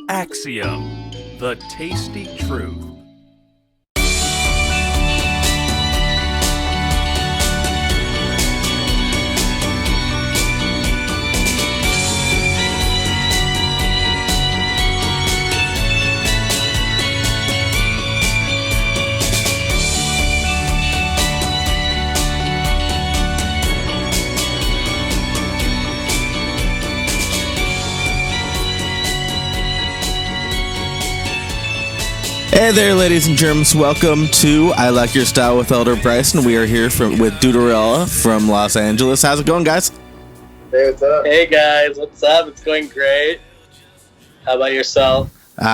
Axiom, the tasty truth. Hey there, ladies and germs. Welcome to I Like Your Style with Elder Bryson. We are here with DUDERELLA from Los Angeles. How's it going, guys? Hey, what's up? Hey, guys. What's up? It's going great. How about yourself?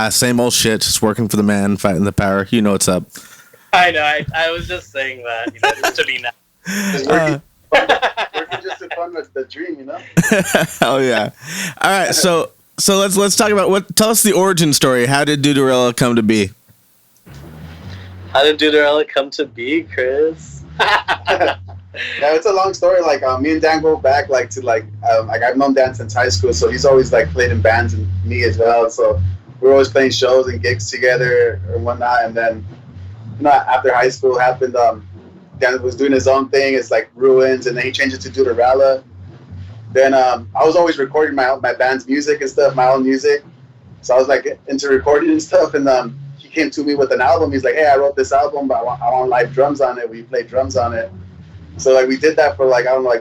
Same old shit. Just working for the man, fighting the power. You know what's up. I know. I was just saying that. Just to be nice. Just working just to fun with the dream, you know? Oh, yeah. All right, so let's talk about tell us the origin story. How did DUDERELLA come to be? How did DUDERELLA come to be, Chris? Yeah, it's a long story. Like, me and Dan go back, I've known Dan since high school, so he's always, played in bands, and me as well. So we were always playing shows and gigs together and whatnot. And then, after high school happened, Dan was doing his own thing. It's like Ruins, and then he changed it to DUDERELLA. Then I was always recording my band's music and stuff, my own music. So I was, into recording and stuff, and he came to me with an album. He's like, hey, I wrote this album, but I want live drums on it. Will you play drums on it? So, we did that for,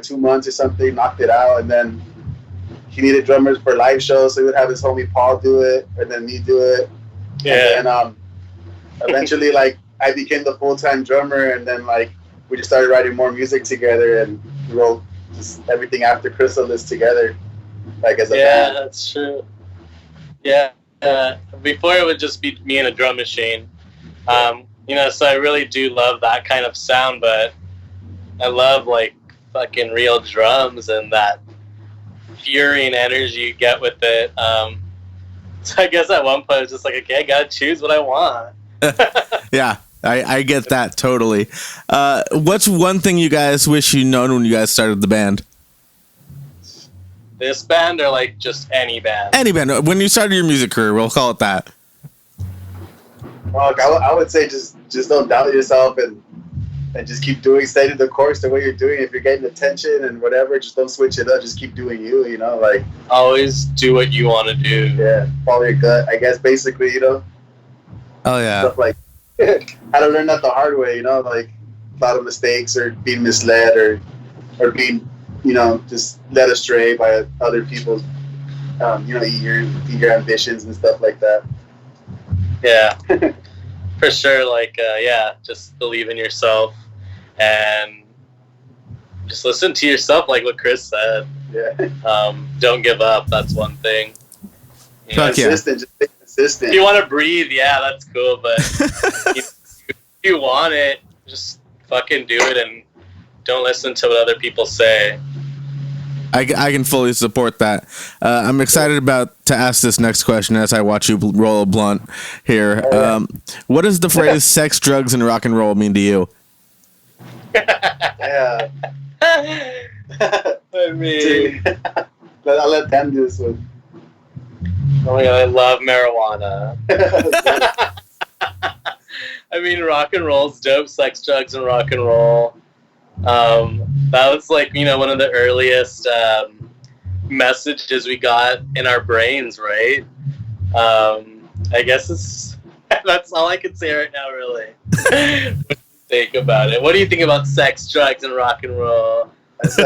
2 months or something, knocked it out, and then he needed drummers for live shows, so he would have his homie Paul do it, and then me do it. Yeah. And then, eventually, I became the full-time drummer, and then, we just started writing more music together, and we wrote just everything after Chrysalis together, as a band. Yeah, that's true. Yeah. Before it would just be me and a drum machine. So I really do love that kind of sound, but I love, fucking real drums and that fury and energy you get with it. So I guess at one point I was just like, okay, I gotta choose what I want. Yeah, I get that totally. What's one thing you guys wish you'd known when you guys started the band? This band or just any band? Any band. When you started your music career, we'll call it that. Well, I would say just don't doubt yourself and just keep stay to the course the way you're doing. If you're getting attention and whatever, just don't switch it up. Just keep doing you, Always do what you want to do. Yeah, follow your gut, I guess, basically, Oh, yeah. Stuff like, how to learn that the hard way, a lot of mistakes or being misled or being, just led astray by other people's, your ambitions and stuff like that. Yeah, for sure. Just believe in yourself and just listen to yourself, like what Chris said. Yeah. Don't give up. That's one thing. Consistent. Just stay consistent. If you want to breathe, yeah, that's cool. But if you want it, just fucking do it and don't listen to what other people say. I can fully support that. I'm excited to ask this next question as I watch you roll a blunt here. What does the phrase sex, drugs, and rock and roll mean to you? Yeah. I mean, I'll let them do this one. oh my god, I love marijuana. I mean, rock and roll's dope. Sex, drugs, and rock and roll. That was one of the earliest messages we got in our brains, right? I guess that's all I can say right now, really. Think about it. What do you think about sex, drugs, and rock and roll? It's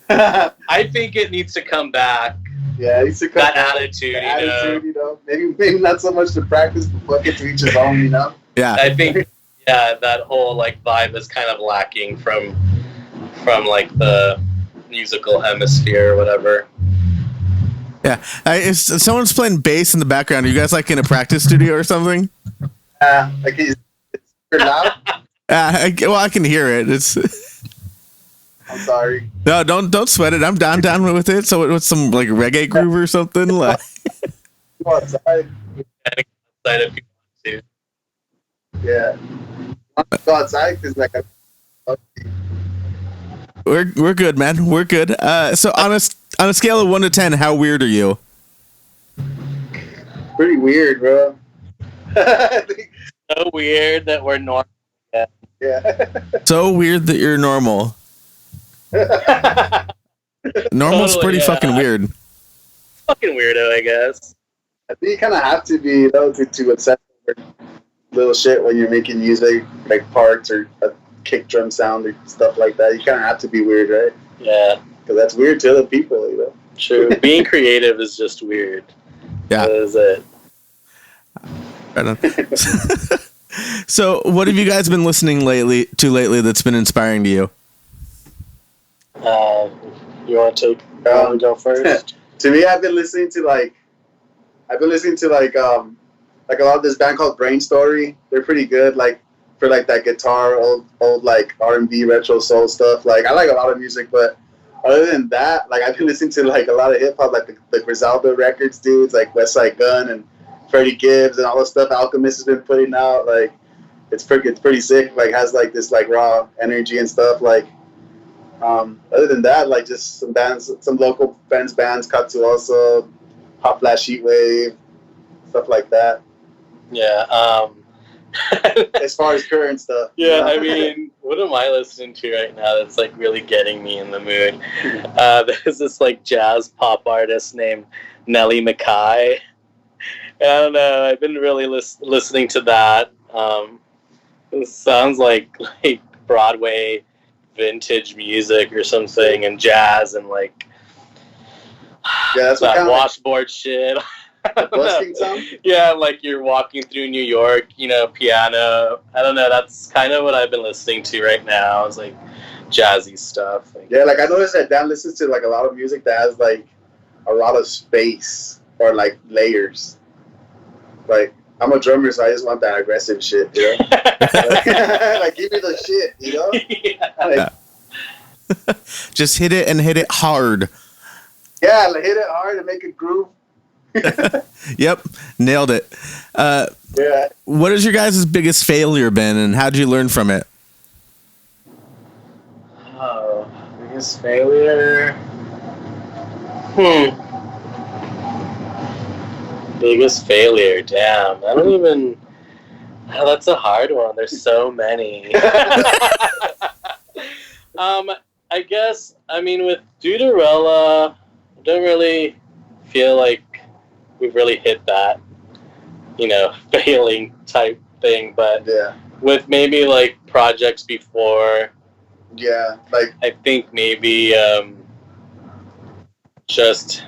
I think it needs to come back. Yeah, it needs to come that back. attitude, Maybe not so much to practice, but fuck it to each his own, Yeah. I think, yeah, that whole vibe is kind of lacking from the musical hemisphere or whatever. Yeah. If someone's playing bass in the background, are you guys in a practice studio or something? It's loud. I can hear it. It's. I'm sorry. No, don't sweat it. I'm down with it. So what's some reggae groove or something? Go outside. Outside if you want to. Yeah. Go outside because We're good, man. We're good. So on a scale of 1 to 10, how weird are you? pretty weird, bro. So weird that we're normal. Yeah. So weird that you're normal. Normal's Totally, pretty yeah. fucking weird. Fucking weirdo, I guess. I think you kind of have to be, you know, to accept little shit when you're making music, like parts or a kick drum sound or stuff like that. You kind of have to be weird, right? Yeah, Because that's weird to other people, you know. true. Being creative is just weird. Yeah. That is it. Right on. So, what have you guys been listening lately that's been inspiring to you? You want to go first? To me, I've been listening to like a lot of this band called Brain Story. They're pretty good, like for like that guitar, old like R&B retro soul stuff. Like I like a lot of music, but other than that, like I've been listening to like a lot of hip hop, like the Griselda Records dudes, like West Side Gun and Freddie Gibbs and all the stuff Alchemist has been putting out. Like it's pretty sick. Like has like this like raw energy and stuff. Like other than that, like just some bands, some local bands, Katsu also, Hot Flash Heatwave, stuff like that. Yeah. As far as current stuff. Yeah, you know? I mean, what am I listening to right now that's like really getting me in the mood? There's this like jazz pop artist named Nellie Mackay. I don't know. I've been really listening to that. It sounds like Broadway vintage music or something, and jazz and like that's what that kind of washboard shit. busking sound. Yeah, like you're walking through New York, you know, piano. I don't know. That's kind of what I've been listening to right now. It's like jazzy stuff. Like, Yeah, like I noticed that Dan listens to like a lot of music that has like a lot of space or like layers. Like I'm a drummer, so I just want that aggressive shit, you know? Like give me the shit, you know? Yeah. Like, Just hit it and hit it hard. yeah, like hit it hard and make it groove. Yep, nailed it. Yeah. What has your guys' biggest failure been, and how did you learn from it? Oh, biggest failure. Biggest failure. Damn, I don't even. Oh, that's a hard one. There's so many. I guess. I mean, with Duderella, I don't really feel like we've really hit that, you know, failing type thing. But Yeah. with maybe like projects before, Yeah. Like I think maybe just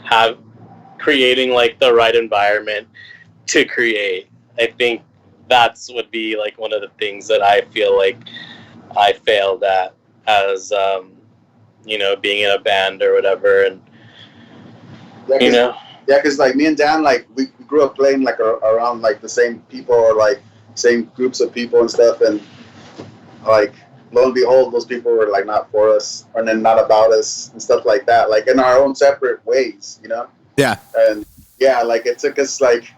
creating like the right environment to create. I think that's would be like one of the things that I feel like I failed at as you know, being in a band or whatever, and you know. Yeah, because like me and Dan, like we grew up playing like around like the same people or like same groups of people and stuff, and like lo and behold, those people were like not for us, or then not about us and stuff like that. Like in our own separate ways, you know. Yeah. And yeah, like it took us like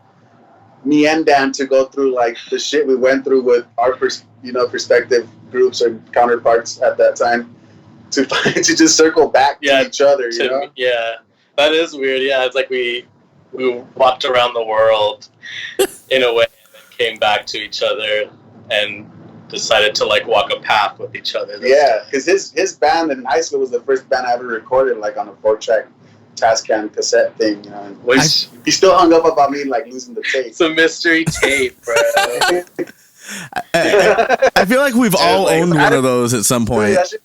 me and Dan to go through like the shit we went through with our perspective groups or counterparts at that time to just circle back to each other, you know. Yeah. That is weird. Yeah, it's like we walked around the world in a way and then came back to each other and decided to like walk a path with each other. Yeah, because his band in high school was the first band I ever recorded like on a 4-track Tascam cassette thing, you know. Which he still hung up about me like losing the tape. it's a mystery tape, bro. I feel like we've all like, owned one of those at some point. Dude, that shit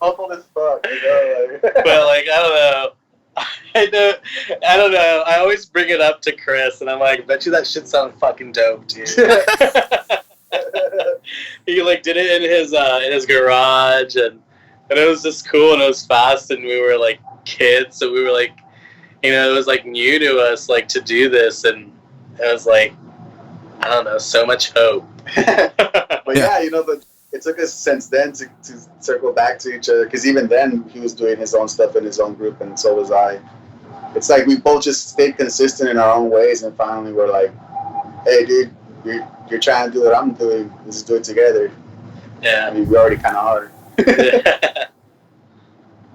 awful as fuck, you know. Like. But like I don't know. I don't know. I always bring it up to Chris, and I'm like, bet you that shit sounds fucking dope, dude. He like did it in his garage, and it was just cool, and it was fast, and we were like kids, so we were like, you know, it was like new to us, like to do this, and it was like, I don't know, so much hope. But yeah, you know, but it took us since then to circle back to each other, because even then he was doing his own stuff in his own group, and so was I. It's like we both just stayed consistent in our own ways, and finally we're like, hey dude, you're trying to do what I'm doing, let's do it together. Yeah. I mean, we already kind of are.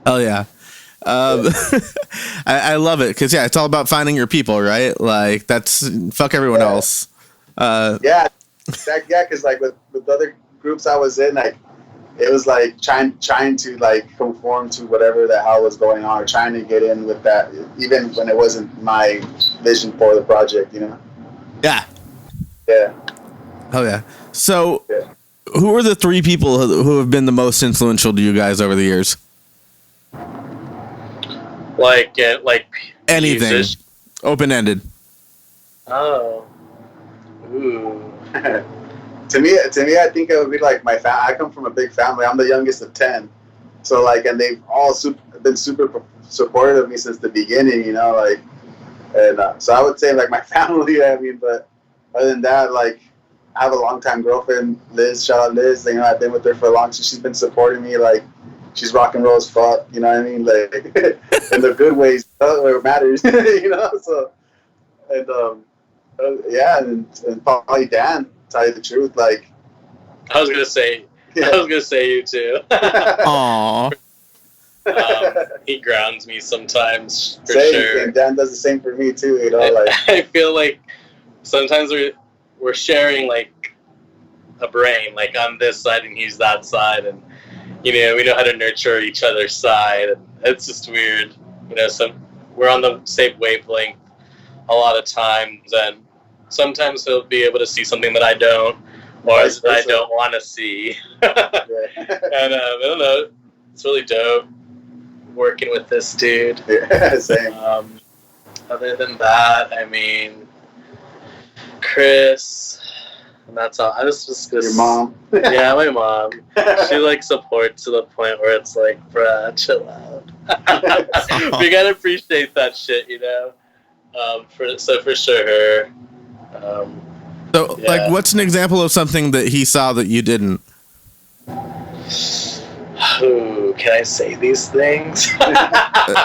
Oh yeah. I love it because it's all about finding your people, right? Like that's fuck everyone else. Yeah, because like with other groups I was in, like it was like trying to like conform to whatever the hell was going on, or trying to get in with that, even when it wasn't my vision for the project, you know? Yeah. Yeah. Oh yeah. So, Yeah. who are the three people who have been the most influential to you guys over the years? Like Anything, musicians? open-ended. Oh, ooh. To me, I think it would be like I come from a big family. I'm the youngest of 10, so like, and they've all been super supportive of me since the beginning, you know, like, and so I would say like my family. I mean, but other than that, like, I have a longtime girlfriend, Liz. Shout out Liz. You know, I've been with her for a long time. She's been supporting me. Like, she's rock and roll as fuck. You know what I mean? Like, in the good ways, where it matters. You know. So, and yeah, and probably Dan. Tell you the truth, like. I was gonna say you too. Aww. He grounds me sometimes for Same, sure. and Dan does the same for me too. You know, like. I feel like sometimes we're sharing like a brain, like I'm this side and he's that side, and you know we know how to nurture each other's side, and it's just weird, you know. So we're on the same wavelength a lot of times, and sometimes he'll be able to see something that I don't, or that I don't want to see. And I don't know, it's really dope working with this dude. Yeah, same. Other than that, I mean, Chris, and that's all. I was just gonna. Your mom. Yeah, my mom. She like supports to the point where it's like, bruh, chill out. We gotta appreciate that shit, you know. For sure her. So, Yeah. like, what's an example of something that he saw that you didn't? Ooh, can I say these things?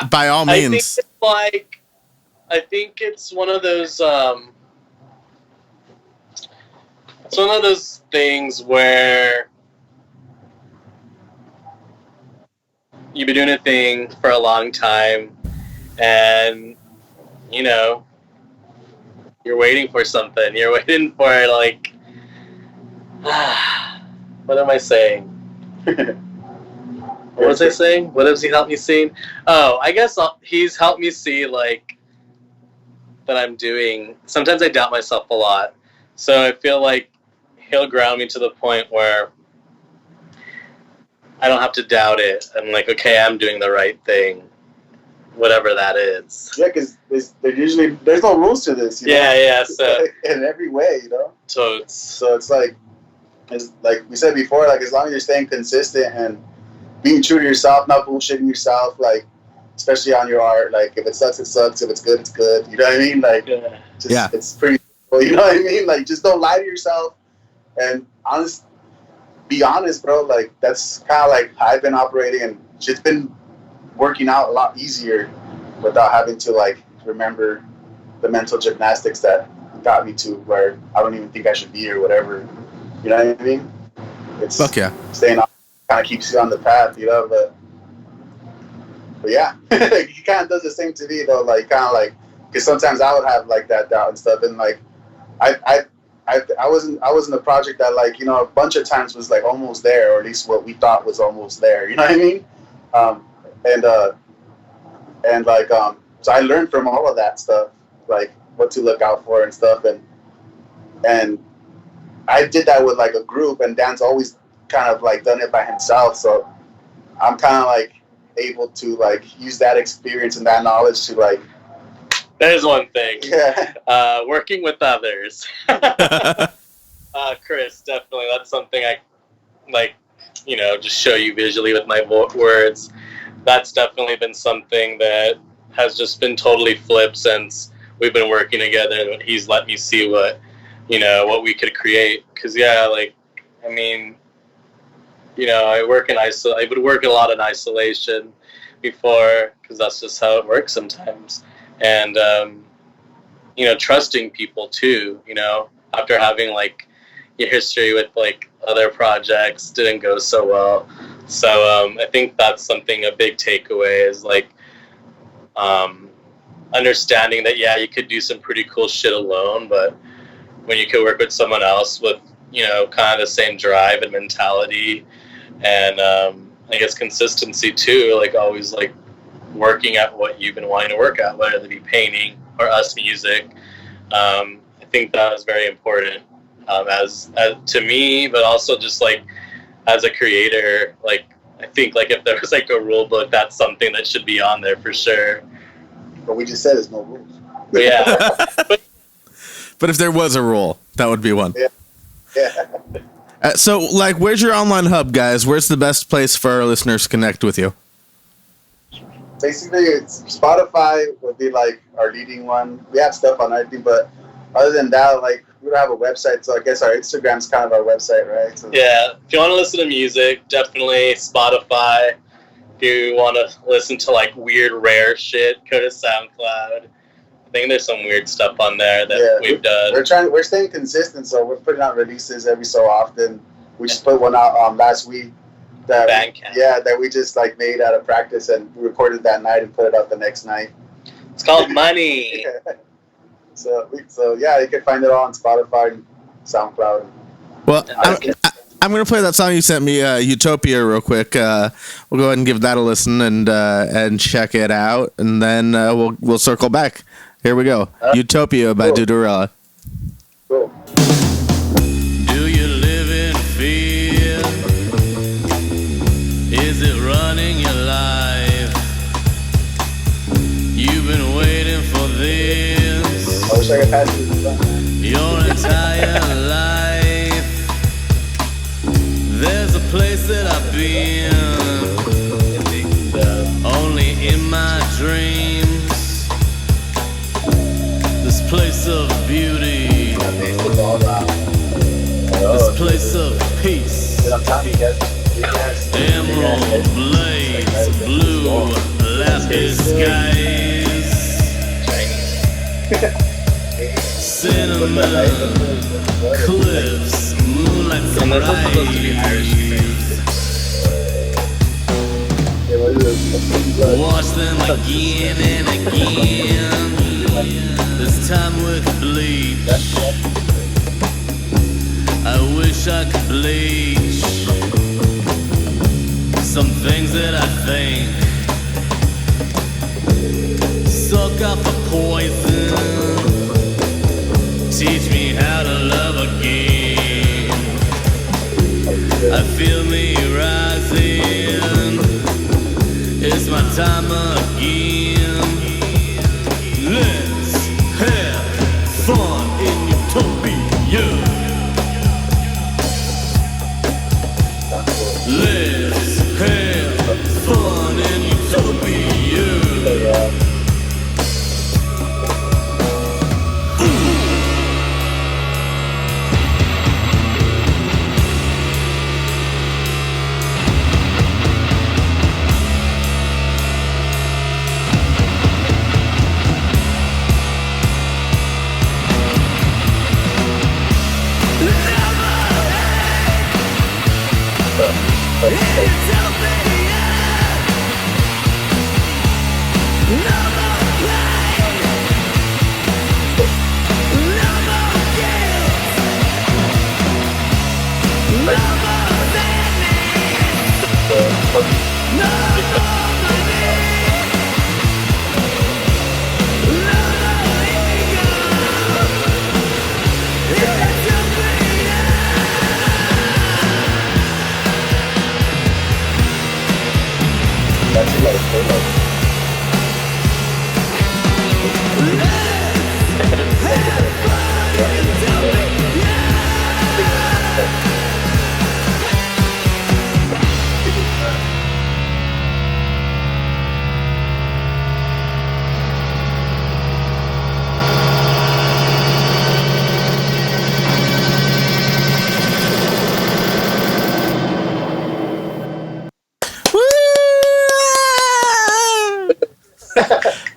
By all means. I think it's one of those. It's one of those things where you've been doing a thing for a long time, and you know you're waiting for something. You're waiting for like. What am I saying? What was I saying? What has he helped me see? Oh, I guess he's helped me see like that I'm doing. Sometimes I doubt myself a lot, so I feel like he'll ground me to the point where I don't have to doubt it. I'm like, okay, I'm doing the right thing, whatever that is. Yeah, because there's no rules to this. You know? Yeah. So in every way, you know. So it's like we said before, like as long as you're staying consistent and being true to yourself, not bullshitting yourself, like especially on your art. Like if it sucks, it sucks. If it's good, it's good. You know what I mean? Like, it's pretty. You know what I mean? Like just don't lie to yourself and be honest, bro. Like that's kind of like how I've been operating, and it's been working out a lot easier without having to like remember the mental gymnastics that got me to where I don't even think I should be or whatever. You know what I mean? It's Fuck yeah. Staying on kind of keeps you on the path, you know. But yeah, he kind of does the same to me though. Like kind of like because sometimes I would have like that doubt and stuff, and like I wasn't a project that like, you know, a bunch of times was like almost there, or at least what we thought was almost there. You know what I mean? So I learned from all of that stuff, like what to look out for and stuff, and I did that with like a group, and Dan's always kind of like done it by himself, so I'm kind of like able to like use that experience and that knowledge to like. There's one thing. Yeah. Working with others. Chris, definitely. That's something I like, you know, just show you visually with my words. That's definitely been something that has just been totally flipped since we've been working together, and he's let me see what we could create. Because, yeah, like, I mean, you know, I would work a lot in isolation before, because that's just how it works sometimes. And, you know, trusting people too, you know, after having like your history with like other projects didn't go so well. So I think that's a big takeaway is like understanding that, yeah, you could do some pretty cool shit alone, but when you could work with someone else with, kind of the same drive and mentality and I guess consistency too, like always like working at what you've been wanting to work at, whether it be painting or us music. I think that was very important as to me, but also just like as a creator, like I think like if there was like a rule book, that's something that should be on there for sure. But we just said there's no rules. But yeah. But if there was a rule, that would be one. Yeah. So, like, where's your online hub, guys? Where's the best place for our listeners to connect with you? Basically, it's Spotify would be like our leading one. We have stuff on everything, but other than that, like, we don't have a website, so I guess our Instagram's kind of our website, right? So, yeah, if you want to listen to music, definitely Spotify. If you want to listen to like weird, rare shit, go to SoundCloud. I think there's some weird stuff on there that we've done. We're staying consistent, so we're putting out releases every so often. We just put one out last week. That we just like made out of practice, and we recorded that night and put it out the next night. It's called Money. So yeah, you can find it all on Spotify and SoundCloud. Well, I'm going to play that song you sent me, Utopia, real quick. We'll go ahead and give that a listen and check it out, and then we'll circle back. Here we go. Utopia by DUDERELLA. Cool. Do you live in fear? Is it running your life? You've been waiting for this I wish I could pass it. your entire life. There's a place that I've been, only in my dreams. This place of beauty, this place of peace. Emerald, blaze, blue, lapis skies, cinnamon, cliffs, moonlight sunrise. Watch them again and again. This time with bleach. I wish I could bleach some things that I think. Suck up a poison. Teach me how to love again. I feel me rising. It's my time again. Let's have fun in Utopia. Let's have fun in Utopia.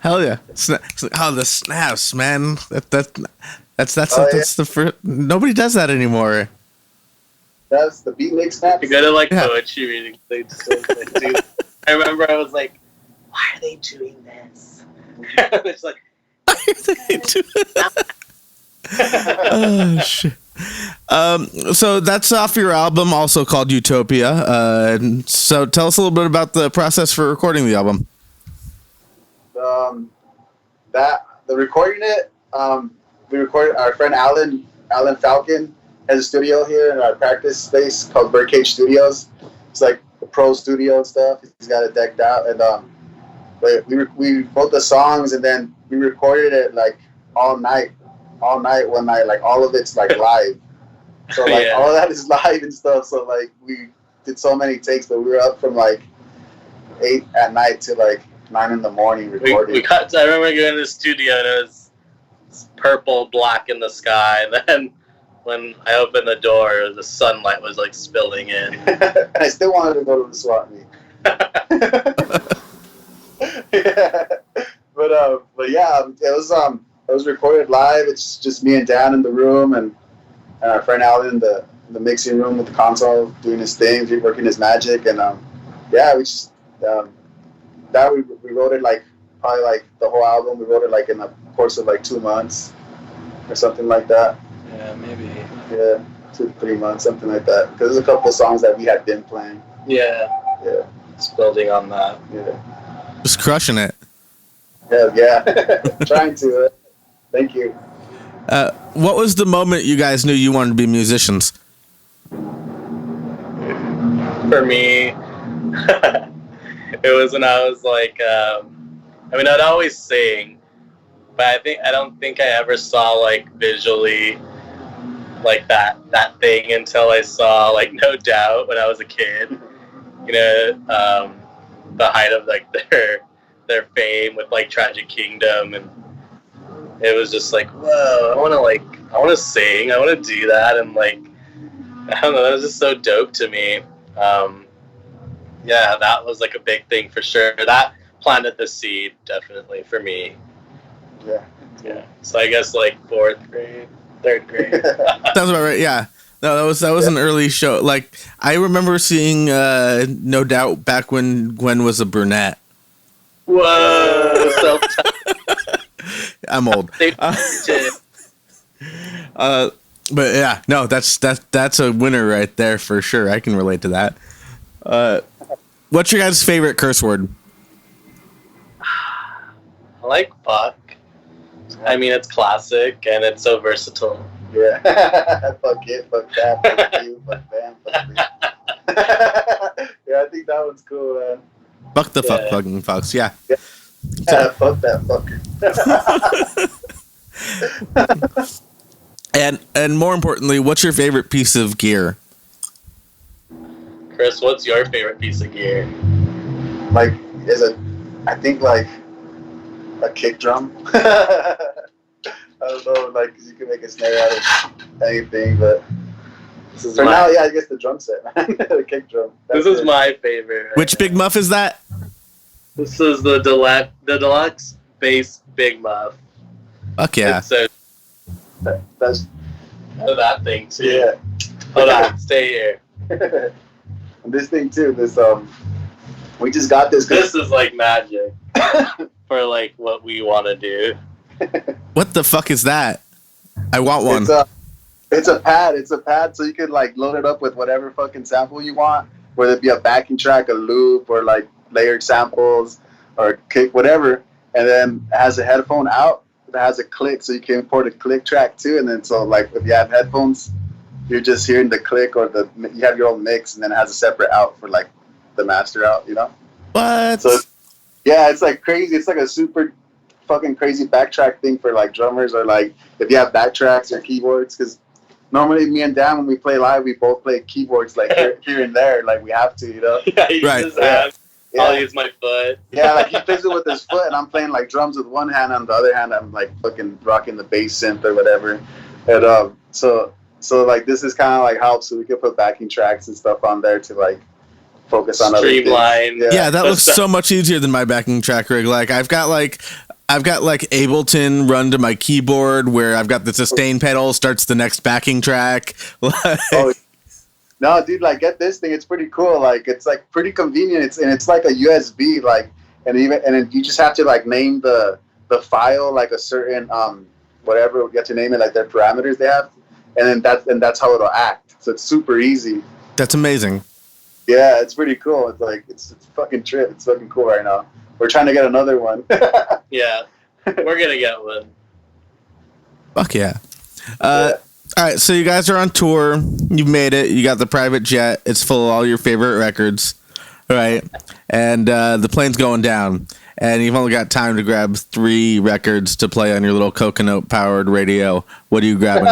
Hell yeah! Oh, the snaps, man. That's the first. Nobody does that anymore. That's the beat make snaps. You go to like poetry reading things. I remember I was like why are they doing this? It's like, Oh shit. So that's off your album, also called Utopia. So tell us a little bit about the process for recording the album. The recording it, we recorded. Our friend Alan Falcon has a studio here in our practice space called Birdcage Studios. It's like a pro studio and stuff. He's got it decked out, and we wrote the songs, and then we recorded it like all night, one night. Like all of it's like live. So like all of that is live and stuff. So like we did so many takes, but we were up from like 8 at night to like 9 in the morning recording. We cut. I remember going to the studio and it was purple, black in the sky. And then when I opened the door, the sunlight was like spilling in. And I still wanted to go to the swap meet. Yeah. But yeah, it was recorded live. It's just me and Dan in the room, and our friend Alan in the mixing room with the console doing his thing, working his magic, and yeah, we just that we wrote it like probably like the whole album. We wrote it like in the course of like 2 months or something like that. Yeah, maybe. Yeah, 2 to 3 months, something like that. Because there's a couple of songs that we had been playing. Yeah. Yeah. Just building on that. Yeah. Just crushing it. Yeah. Trying to. Thank you. What was the moment you guys knew you wanted to be musicians? For me, it was when I was like, I'd always sing, but I don't think I ever saw like visually like that thing until I saw like No Doubt when I was a kid. You know, the height of like their fame with like Tragic Kingdom, and it was just like, whoa, I want to sing, I want to do that, and like, I don't know, that was just so dope to me. Yeah, that was like a big thing for sure. That planted the seed, definitely, for me. Yeah. So I guess like 4th grade, 3rd grade. Sounds about right. Yeah. No, that was an early show. Like I remember seeing No Doubt back when Gwen was a brunette. Whoa! I'm old. But yeah, no, that's a winner right there for sure. I can relate to that. What's your guys' favorite curse word? I like fuck. I mean, it's classic and it's so versatile. Yeah. Fuck it, fuck that, fuck you, fuck them, fuck me. Yeah, I think that one's cool, man. Fuck the fuck fucking fucks. Yeah. Fuck that fucker. Yeah. And more importantly, what's your favorite piece of gear? Chris, what's your favorite piece of gear? Like, I think like a kick drum. I don't know, like, 'cause you can make a snare out of anything, but for now, yeah, I guess the drum set, man. The kick drum. This is my favorite. Right Which Big Muff is that? This is the deluxe bass Big Muff. Fuck yeah. It's so That's that thing too. yeah. Hold on, stay here. And this thing too. This we just got this. This is like magic for like what we want to do. What the fuck is that? I want one. It's a pad. It's a pad, so you could like load it up with whatever fucking sample you want, whether it be a backing track, a loop, or like layered samples, or kick, whatever. And then it has a headphone out that has a click, so you can import a click track too. And then so like if you have headphones, you're just hearing the click, or you have your own mix, and then it has a separate out for like the master out, you know? What? So yeah, it's like crazy. It's like a super fucking crazy backtrack thing for like drummers, or like if you have backtracks or keyboards, because normally me and Dan, when we play live, we both play keyboards like here and there, like we have to, you know? Yeah, you Right. just have. I'll use my foot. Yeah, like he plays it with his foot, and I'm playing like drums with one hand, and on the other hand, I'm like fucking rocking the bass synth or whatever. And so like this is kind of like helps, so we can put backing tracks and stuff on there to like focus on other Streamline. things. Yeah, that looks so much easier than my backing track rig. Like I've got like Ableton run to my keyboard where I've got the sustain pedal starts the next backing track. Oh, no, dude, like get this thing. It's pretty cool. Like it's like pretty convenient. It's like a USB. Like and then you just have to like name the file like a certain whatever you have to name it, like their parameters they have, and then that's how it'll act. So it's super easy. That's amazing. Yeah, it's pretty cool. It's like it's fucking trip. It's fucking cool right now. We're trying to get another one. Yeah, we're gonna get one. Fuck yeah. All right, so you guys are on tour. You've made it. You got the private jet. It's full of all your favorite records, right? And the plane's going down, and you've only got time to grab 3 records to play on your little coconut-powered radio. What are you grabbing?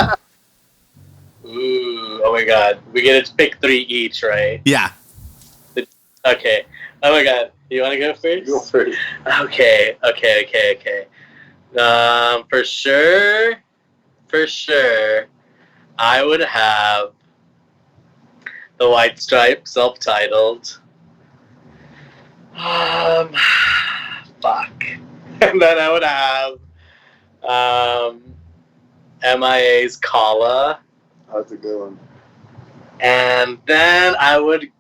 Ooh, oh my god. We get to pick 3 each, right? Yeah. Okay. Oh my god. You want to go first? Go first. Okay. For sure, I would have the White Stripes, self-titled. Fuck. And then I would have MIA's Kala. That's a good one. And then I would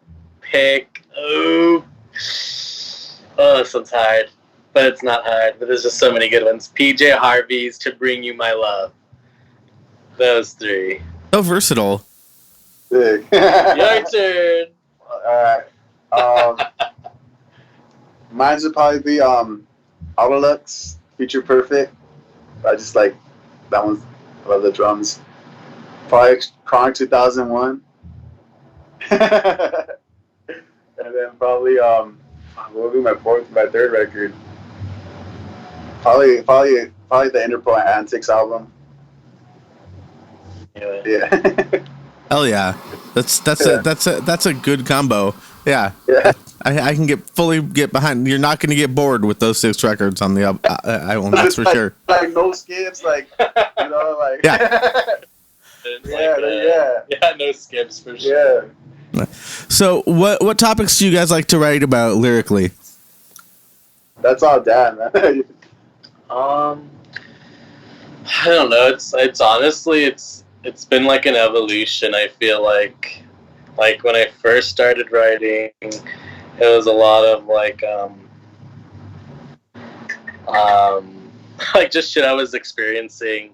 pick. Oh, this one's hard. But it's not hard. But there's just so many good ones. PJ Harvey's To Bring You My Love. Those 3. So versatile. Sick. Your turn. Alright. Mine would probably be Autolux, Future Perfect. I just like that one's, I love the drums. Probably Chronic 2001. And then probably what would be my 3rd record? Probably the Interpol Antics album. Yeah. Hell yeah. That's a good combo. Yeah. Yeah. I can fully get behind. You're not going to get bored with those 6 records on the album. I will. That's for sure. Like no skips, like like Yeah. Yeah, no skips for sure. Yeah. So what topics do you guys like to write about lyrically? That's all Dan, man. I don't know. It's honestly it's been like an evolution. I feel like when I first started writing, it was a lot of like like just shit I was experiencing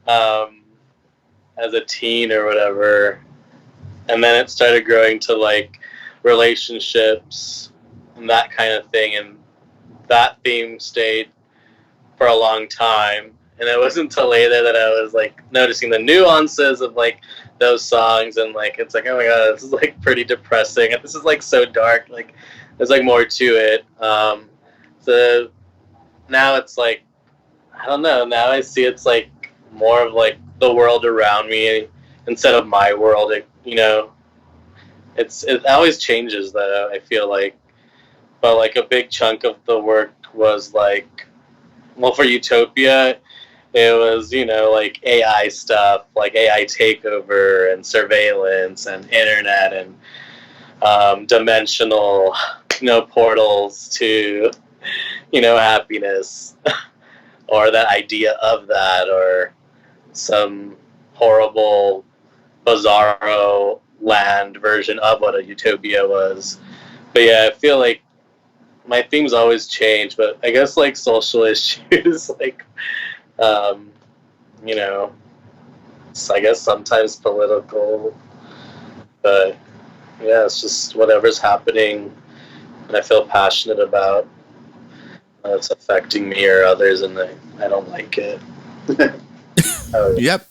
as a teen or whatever, and then it started growing to like relationships and that kind of thing, and that theme stayed for a long time. And it wasn't until later that I was like noticing the nuances of like those songs, and like it's like, oh my god, this is like pretty depressing, and this is like so dark, like there's like more to it. So now it's like, I don't know, now I see it's like more of like the world around me instead of my world. It always changes that, I feel like. But like a big chunk of the work was like, well, for Utopia, it was, like AI stuff, like AI takeover and surveillance and internet and dimensional, portals to, happiness or that idea of that, or some horrible, bizarro land version of what a utopia was. But yeah, I feel like my themes always change, but I guess like social issues, like, I guess sometimes political, but yeah, it's just whatever's happening and I feel passionate about, it's affecting me or others, and I don't like it. Yep,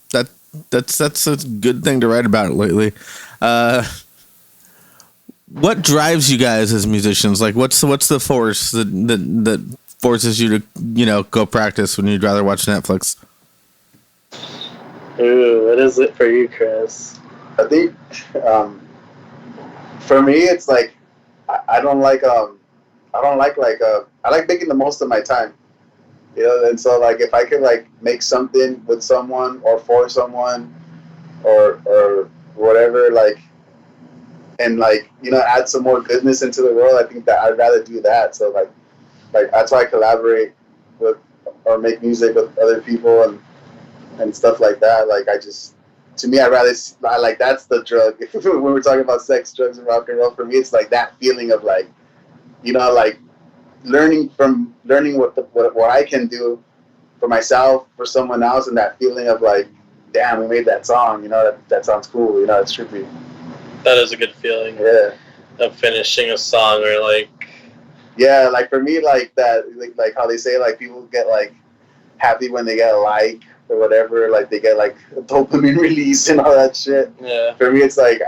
that's a good thing to write about lately. What drives you guys as musicians? Like, what's the force that forces you to go practice when you'd rather watch Netflix? Ooh, what is it for you, Chris? I think for me, it's like I like making the most of my time, and so like if I could like make something with someone or for someone or whatever, like, and like add some more goodness into the world, I think that I'd rather do that. So like that's why I collaborate with or make music with other people and stuff like that. Like to me, I like that's the drug. When we're talking about sex, drugs, and rock and roll, for me, it's like that feeling of like, like learning what I can do for myself, for someone else, and that feeling of like, damn, we made that song. You know, that sounds cool. You know, it's trippy. That is a good feeling. Yeah. Of finishing a song or like. Yeah, like for me, like that, like how they say, like people get like happy when they get a like or whatever, like they get like a dopamine release and all that shit. Yeah. For me, it's like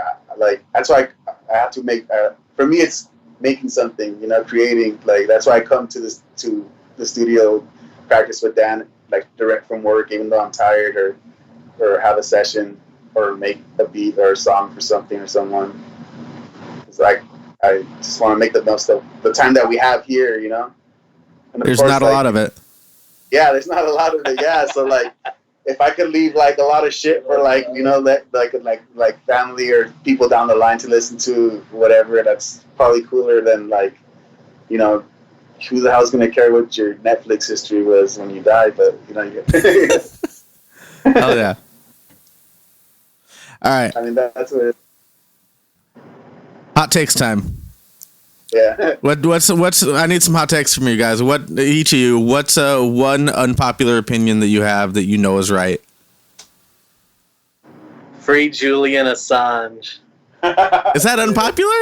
that's why I have to make. For me, it's making something, you know, creating. Like that's why I come to the studio, practice with Dan, like direct from work, even though I'm tired, or have a session, or make a beat or a song for something or someone. It's like I just want to make the most of the time that we have here, you know. And There's not a lot of it. Yeah, there's not a lot of it. Yeah, so like, if I could leave like a lot of shit for like, you know, that like family or people down the line to listen to, whatever, that's probably cooler than like, you know, who the hell's gonna care what your Netflix history was when you die? But you know, Hell yeah. All right. I mean, that's what it is. Hot takes time. Yeah. What's I need some hot takes from you guys. What each of you? What's one unpopular opinion that you have that you know is right? Free Julian Assange. Is that unpopular?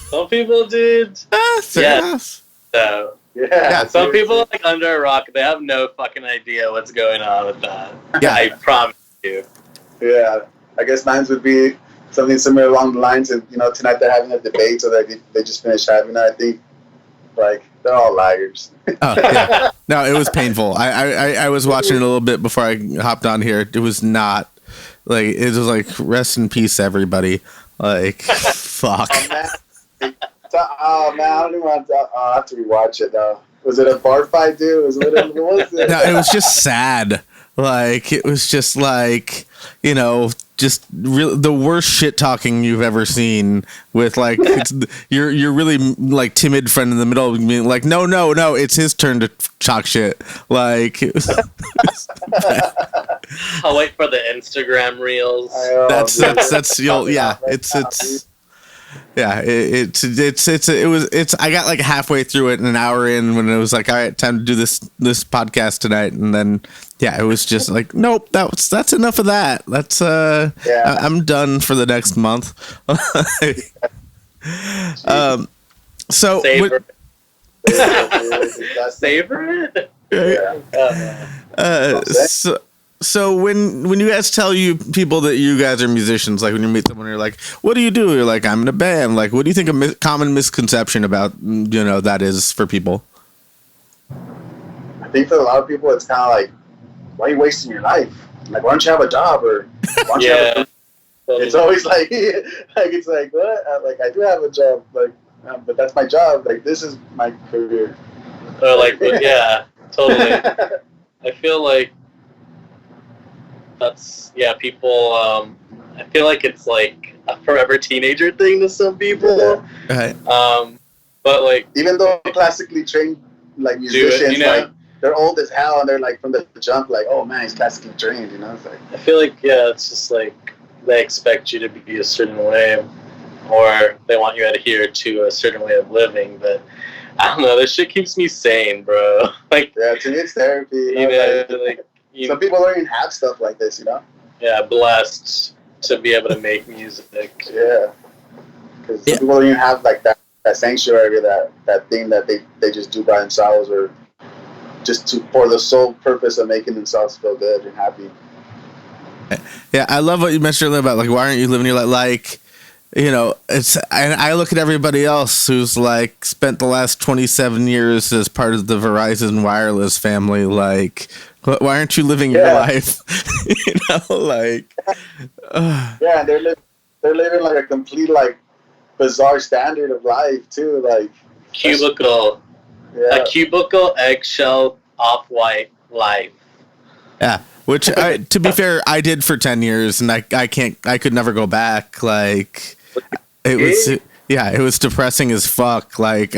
Some people did. Fair enough. So Yeah. some people are like under a rock. They have no fucking idea what's going on with that. Yeah. I promise you. Yeah. I guess mine would be something similar along the lines of, you know, tonight they're having a debate, so they just finished having it. I think, like, they're all liars. Oh, yeah. No, it was painful. I was watching it a little bit before I hopped on here. It was not like, it was like, rest in peace, everybody. Like, fuck. Oh man, I don't even want to. I'll have to rewatch it though. Was it a bar fight, dude? What was it? No, it was just sad. Like, it was just like, you know, just the worst shit talking you've ever seen. With like, you're really like timid friend in the middle of being like, no, it's his turn to talk shit. Like, I'll wait for the Instagram reels. that's yeah. It's I got like halfway through it, an hour in, when it was like, all right, time to do this podcast tonight, and then yeah, it was just like, nope, that's enough of that. That's I'm done for the next month. So Savor it. Savor it. Yeah. So when you guys tell people that you guys are musicians, like when you meet someone, you're like, what do you do? You're like, I'm in a band. Like, what do you think a common misconception about, you know, that is for people? I think for a lot of people, it's kind of like, why are you wasting your life? Like, why don't you have a job? Or why don't you have a... It's always like, it's like, what? Like, I do have a job, like, but that's my job. Like, this is my career. Or like, yeah, totally. I feel like that's, people, I feel like it's like a forever teenager thing to some people. Right. But like, even though classically trained like musicians, you know, like they're old as hell, and they're like from the jump, like, oh man, he's classically trained, you know. It's like, I feel like, it's just like they expect you to be a certain way, or they want you to adhere to a certain way of living. But I don't know, this shit keeps me sane, bro. Like, yeah, to me it's therapy. You know, like some people don't even have stuff like this, you know. Yeah, blessed to be able to make music. Yeah, because some people don't even have like that sanctuary, that thing that they just do by themselves, or just for the sole purpose of making themselves feel good and happy. Yeah, I love what you mentioned earlier about like, why aren't you living your life? Like, you know, and I look at everybody else who's like spent the last 27 years as part of the Verizon wireless family. Like, why aren't you living your life? You know, like, yeah, they're living like a complete like bizarre standard of life too, like cubicle, a cubicle, eggshell, off-white life. Yeah, which to be fair, I did for 10 years, and I could never go back. Like, it was depressing as fuck. Like,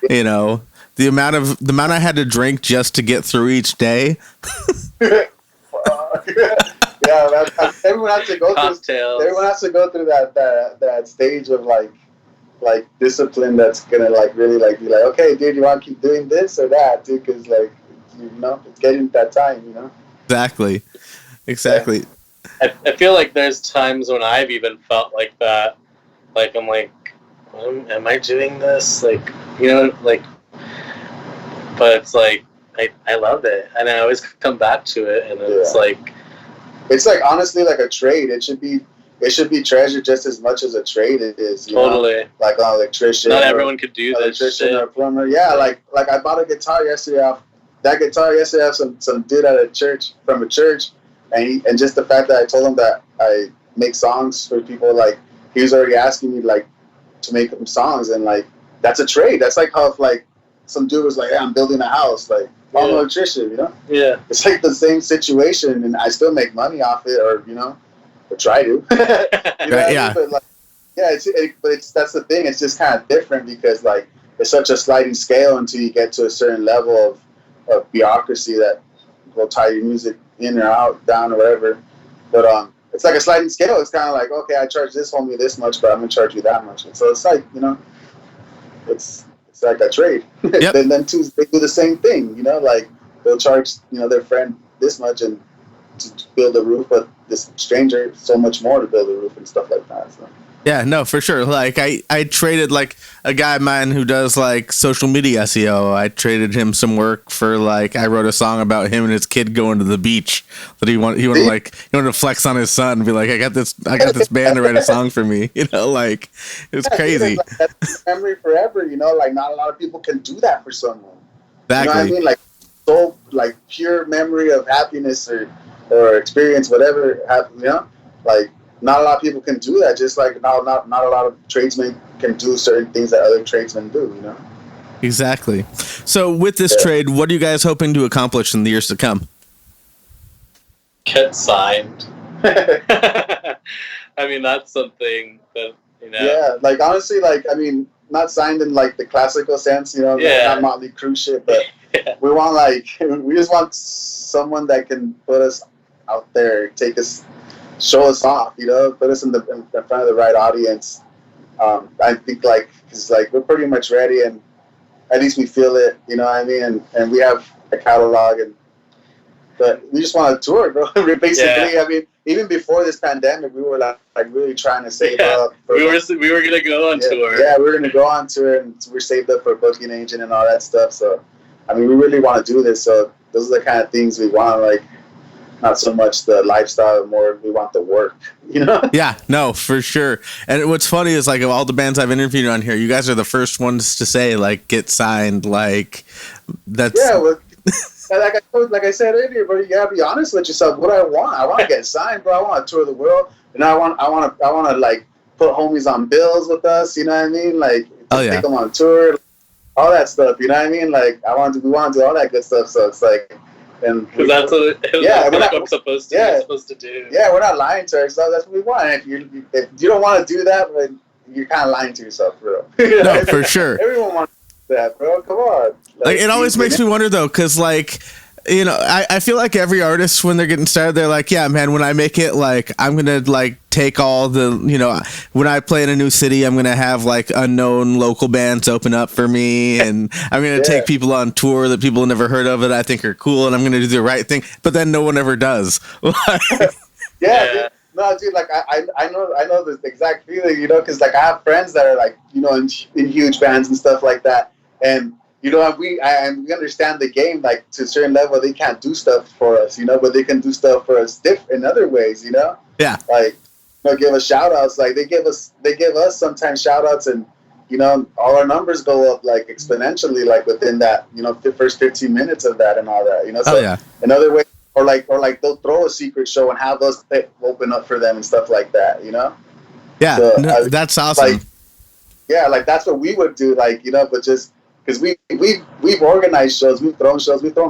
you know, the amount I had to drink just to get through each day. Yeah, everyone has to go Cocktails. through. Everyone has to go through that stage of like like discipline that's gonna like really like be like, okay, dude, you want to keep doing this or that, dude, because like it's getting that time. Exactly. Exactly. I feel like there's times when I've even felt like that. Like I'm like, am I doing this? Like, like, but it's like I love it, and I always come back to it, and it's like honestly like a trade. It should be treasured just as much as a trade it is. Totally. Like an electrician. Not everyone could do this. Electrician or a plumber. Yeah, like I bought a guitar yesterday off some dude at a church from a church, and just the fact that I told him that I make songs for people, like he was already asking me like to make him songs, and like that's a trade. That's like how if like some dude was like, "Hey, I'm building a house," like I'm an electrician, Yeah. It's like the same situation, and I still make money off it, or try to. Yeah. But like, that's the thing. It's just kind of different because like it's such a sliding scale until you get to a certain level of bureaucracy that will tie your music in or out, down or whatever. But it's like a sliding scale. It's kind of like, okay, I charge this homie this much, but I'm gonna charge you that much. And so it's like it's like a trade. Yep. Then they do the same thing. Like they'll charge their friend this much and to build a roof, but this stranger so much more to build a roof and stuff like that. So. Yeah, no, for sure. Like I traded like a guy of mine who does like social media SEO. I traded him some work for like I wrote a song about him and his kid going to the beach that he wanted to flex on his son and be like, I got this band to write a song for me. Like it's crazy. That's memory forever. Like not a lot of people can do that for someone. Exactly. You know what I mean? Like so like pure memory of happiness or experience, whatever. Like. Not a lot of people can do that, just like not a lot of tradesmen can do certain things that other tradesmen do, Exactly. So with this trade, what are you guys hoping to accomplish in the years to come? Get signed. I mean, that's something that, Yeah, like honestly, like, I mean, not signed in like the classical sense, not Motley Crue shit, but we just want someone that can put us out there, show us off, put us in front of the right audience. I think because we're pretty much ready, and at least we feel it, you know what I mean? And we have a catalog, but we just want to tour, bro. Basically, I mean, even before this pandemic, we were like really trying to save up. We were gonna go on tour. Yeah, we were gonna go on tour, and we're saved up for a booking agent and all that stuff. So, I mean, we really want to do this. So those are the kind of things we want, like. Not so much the lifestyle, more we want the work, Yeah, no, for sure. And what's funny is like of all the bands I've interviewed on here, you guys are the first ones to say like get signed. Like that's well, like I said earlier, bro, you gotta be honest with yourself. What I want to get signed, bro. I want to tour the world, and I want to like put homies on bills with us. You know what I mean? Like take them on tour, all that stuff. You know what I mean? Like we want to do all that good stuff. So it's like. And that's what I'm supposed to do. Yeah, we're not lying to ourselves. That's what we want. And if you don't want to do that, but you're kind of lying to yourself, bro. No, for sure. Everyone wants that, bro. Come on. Like it always makes me wonder though, because like. I feel like every artist when they're getting started, they're like, yeah, man, when I make it, like, I'm going to, like, take all the, when I play in a new city, I'm going to have, like, unknown local bands open up for me, and I'm going to take people on tour that people have never heard of that I think are cool, and I'm going to do the right thing, but then no one ever does. Yeah. No, dude, like, I know this exact feeling, because, like, I have friends that are, like, in huge bands and stuff like that, and we understand the game, like, to a certain level. They can't do stuff for us, but they can do stuff for us in other ways, Yeah. Like, give us shout outs. Like, they give us sometimes shout outs, and, all our numbers go up, like, exponentially, like, within that, the first 15 minutes of that and all that, So, another way, or like they'll throw a secret show and have us open up for them and stuff like that, Yeah. So, that's awesome. Like, yeah, like, that's what we would do, like, but just, because we've organized shows, we've thrown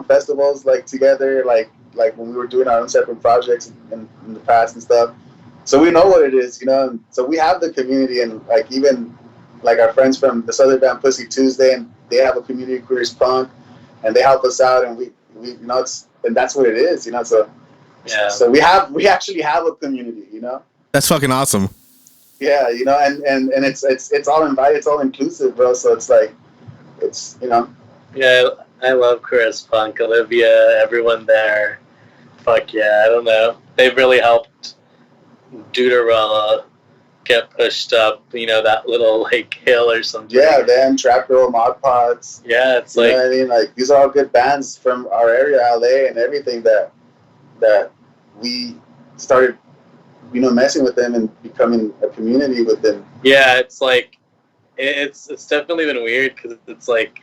festivals like together, like when we were doing our own separate projects in the past and stuff. So we know what it is, And so we have the community, and like even like our friends from this other band, Pussy Tuesday, and they have a community, Queers Punk, and they help us out, and we and that's what it is, So we actually have a community, That's fucking awesome. Yeah, you know, and it's all invited, it's all inclusive, bro. So it's like, it's, you know. Yeah, I love Chris Punk, Olivia, everyone there. Fuck yeah, I don't know. They've really helped Duderella get pushed up, you know, that little like hill or something. Yeah, them, Trap Girl, Mod Pods. Yeah, it's You like, know what I mean? Like, these are all good bands from our area, LA, and everything that we started, you know, messing with them and becoming a community with them. yeah, it's like, it's definitely been weird because it's like,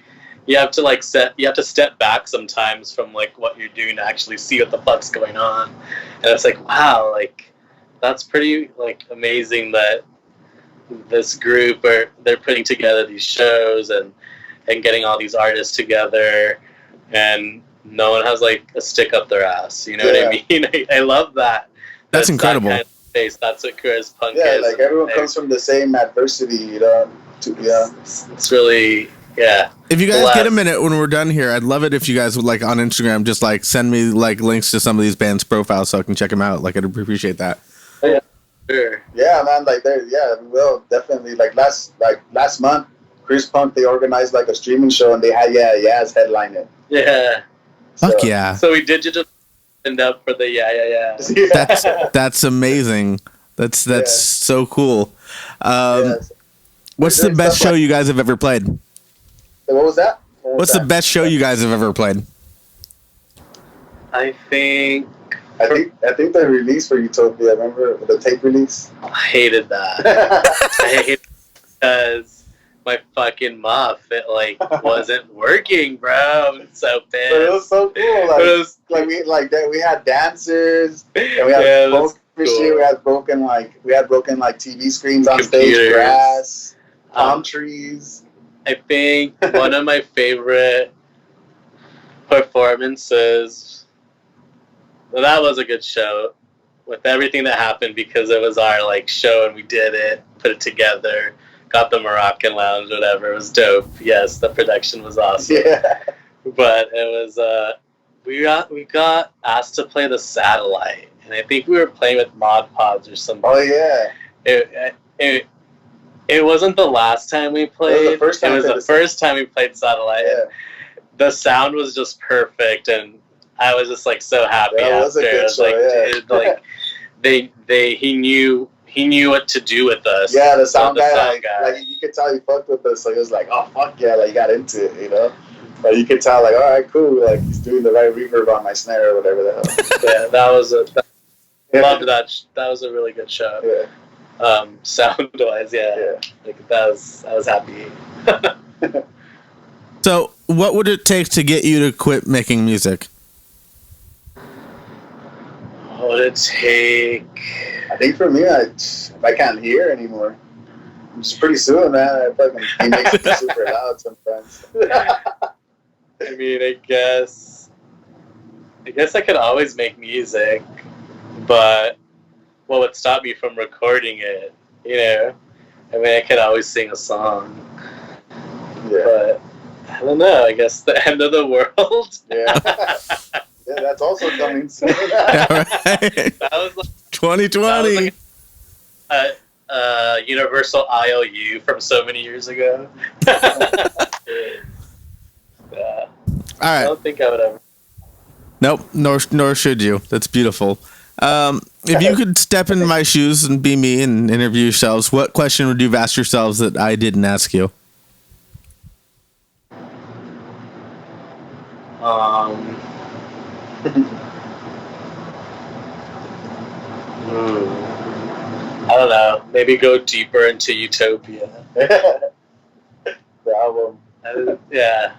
you have to step back sometimes from like what you're doing to actually see what the fuck's going on, and it's like, wow, like that's pretty like amazing that this group they're putting together these shows and getting all these artists together, and no one has like a stick up their ass. You know what I mean? I love that. That's incredible. That kind of space. That's what Chris Punk Yeah, is. like everyone comes from the same adversity, you know. It's really, yeah. If you guys get a minute when we're done here, I'd love it if you guys would, like, on Instagram, just like send me like links to some of these bands' profiles so I can check them out. Like, I'd appreciate that. Yeah, sure. Yeah, man. Like, we will definitely. Like last month, Chris Punk, they organized like a streaming show and they had Yaz headline it. Yeah. Fuck So- yeah. So we did just end up for the yeah. That's amazing. That's Yeah. so cool. Yes. What's the We're doing best stuff show like- you guys have ever played? What was that? What's the best show you guys have ever played? I think I think the release for Utopia. Remember the tape release? I hated that. I hated it because my fucking muff it wasn't working, bro. I'm so But it was pissed. so cool. But it was- We had dancers and we had Yeah, broken that's shit. cool. We had broken TV screens on stage, Computers. grass, palm Um, trees. I think one of my favorite performances. Well, that was a good show with everything that happened because it was our like show and we did it, put it together, got the Moroccan lounge, whatever. It was dope. Yes, the production was awesome. Yeah. But it was we got asked to play the Satellite, and I think we were playing with Mod Pods or something. Oh yeah. It wasn't the last time we played. It was the first time It was we the played first time we played Satellite. Yeah. The sound was just perfect, and I was just like so happy That was a after. good It was show, like, yeah. dude, like he knew what to do with us. Yeah, the sound guy, sound like you could tell he fucked with us. So he was like, "Oh fuck yeah!" Like he got into it, you know. Like you could tell, like, all right, cool. Like he's doing the right reverb on my snare or whatever the hell. Yeah, that was Yeah. loved that. That was a really good show. Yeah. Sound wise, yeah. Like I was happy. So, what would it take to get you to quit making music? What would it take? I think for me, if I can't hear anymore, it's pretty soon, man. He makes it super loud sometimes. I mean, I guess I could always make music, but what would stop me from recording it? You know, I mean, I could always sing a song, Yeah. but I don't know. I guess the end of the world. Yeah. Yeah, that's also coming soon. Yeah, right. That was like 2020. Universal IOU from so many years ago. Yeah, All I right. don't think I would ever. Nope. Nor should you. That's beautiful. If you could step in my shoes and be me and interview yourselves, what question would you have asked yourselves that I didn't ask you? I don't know. Maybe go deeper into Utopia. The album. Yeah.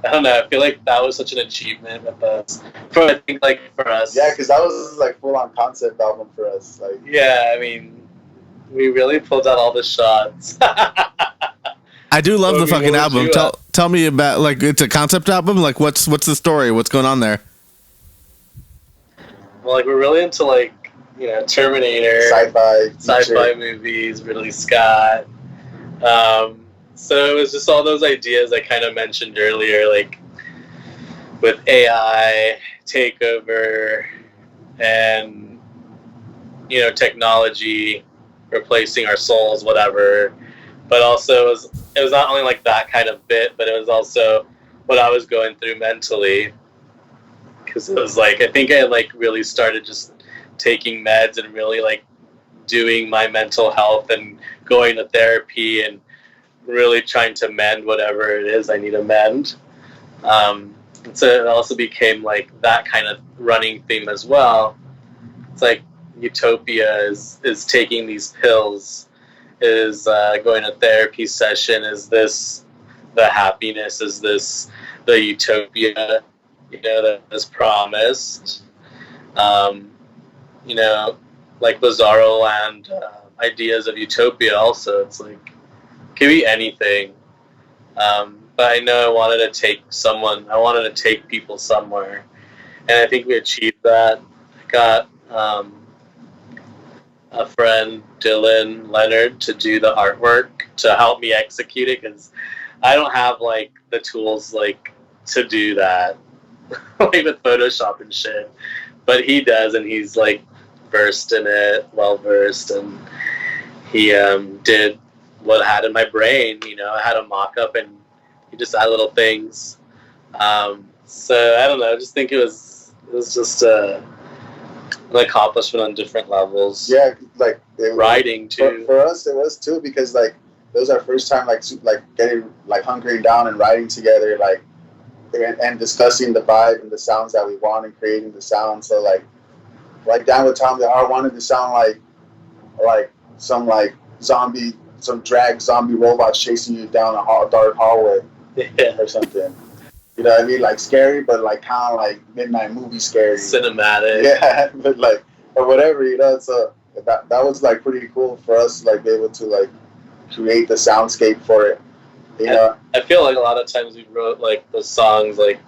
I don't know. I feel like that was such an achievement with us. I think like for us. Yeah, because that was like full on concept album for us. Like, Yeah, I mean, we really pulled out all the shots. I do love What the would fucking you album. ask? Tell me about, like, it's a concept album. Like, what's the story? What's going on there? Well, like we're really into like Terminator, sci-fi movies, Ridley Scott. So it was just all those ideas I kind of mentioned earlier, like with AI takeover and technology replacing our souls, whatever. But also it was not only like that kind of bit, but it was also what I was going through mentally. Because it was like, I think I like really started just taking meds and really like doing my mental health and going to therapy and really trying to mend whatever it is I need to mend. So it also became like that kind of running theme as well. It's like Utopia is taking these pills, is going to therapy session, is this the happiness, is this the utopia, that is promised. Like Bizarro Land, ideas of utopia also, it's like, could be anything. But I know I wanted to take people somewhere. And I think we achieved that. I got a friend, Dylan Leonard, to do the artwork, to help me execute it, because I don't have, like, the tools, like, to do that. Like, with Photoshop and shit. But he does, and he's, like, versed in it, well-versed, and he did what I had in my brain. I had a mock-up, and he just added little things. So, I don't know, I just think it was just an accomplishment on different levels. Yeah, like writing too. For us, it was too, because like it was our first time like getting like hunkering down and writing together, like and discussing the vibe and the sounds that we want and creating the sound. So like Dan would tell me that I wanted to sound like some like zombie, some drag zombie robots chasing you down a dark hallway or something. You know what I mean? Like scary, but like kind of like midnight movie scary. Cinematic. Yeah, but like, or whatever, So that was like pretty cool for us to like be able to like create the soundscape for it. I feel like a lot of times we wrote like the songs like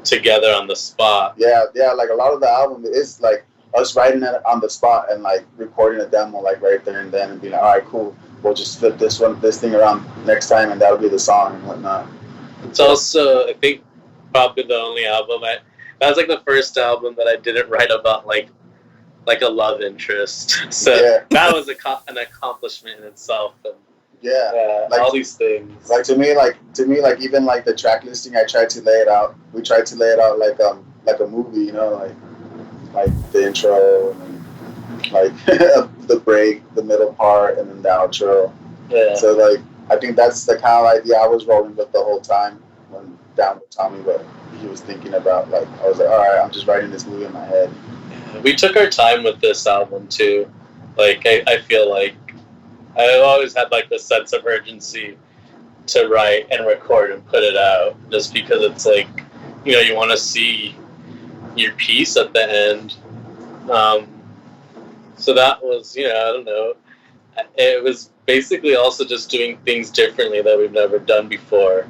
together on the spot. Yeah. Like a lot of the album is like us writing it on the spot and like recording a demo like right there and then and being like, all right, cool. We'll just flip this thing around next time and that'll be the song and whatnot. It's also, I think, probably the only album that was like the first album that I didn't write about like a love interest. So yeah. That was an accomplishment in itself. And, like, all these things. Like to me, even like the track listing, I tried to lay it out. We tried to lay it out like a movie, like the intro and like the break, the middle part, and then the outro. Yeah. So like I think that's the kind of idea I was rolling with the whole time when Dan would tell me what he was thinking about. Like I was like, all right, I'm just writing this movie in my head. We took our time with this album too. Like I feel like I've always had like the sense of urgency to write and record and put it out, just because it's like, you want to see your piece at the end. So that was, I don't know. It was basically also just doing things differently that we've never done before,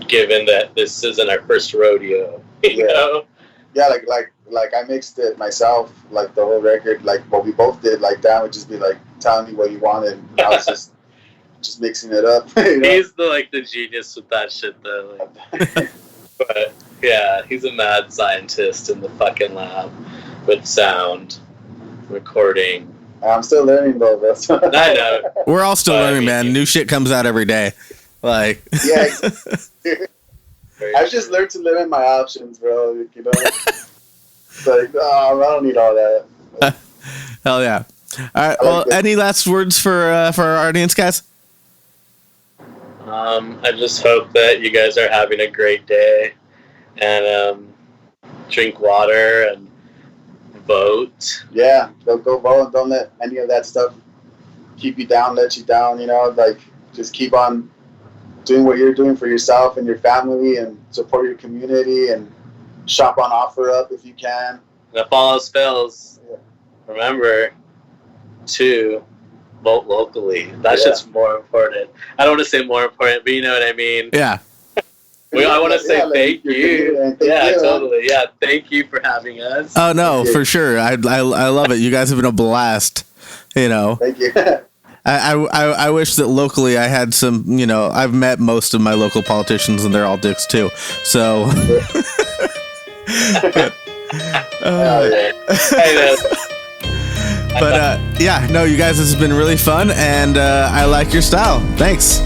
given that this isn't our first rodeo. You know? Yeah, like I mixed it myself, like the whole record, like what we both did. Like Dan would just be like telling me what he wanted, and I was just mixing it up. He's the genius with that shit though. Like. But yeah, he's a mad scientist in the fucking lab with sound, recording. I'm still learning though, bro. I know. We're all still learning, man. New shit comes out every day. Like yeah. I've just learned to limit my options, bro. It's like, I don't need all that. Hell yeah. All right. Well, any last words for our audience, guys? I just hope that you guys are having a great day, and drink water and vote. Yeah, go vote and don't let any of that stuff keep you down, let you down. Like just keep on doing what you're doing for yourself and your family, and support your community, and shop on OfferUp if you can. And if all else fails, remember to vote locally. That's just more important. I don't want to say more important, but you know what I mean. Yeah. I want to say thank you. Thank you. Totally. Yeah, thank you for having us. Oh no, for sure. I love it. You guys have been a blast. Thank you. I wish that locally I had some. I've met most of my local politicians and they're all dicks too. So. Yeah. I know. But yeah, no, you guys, this has been really fun, and I like your style. Thanks.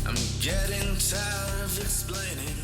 I'm getting tired of explaining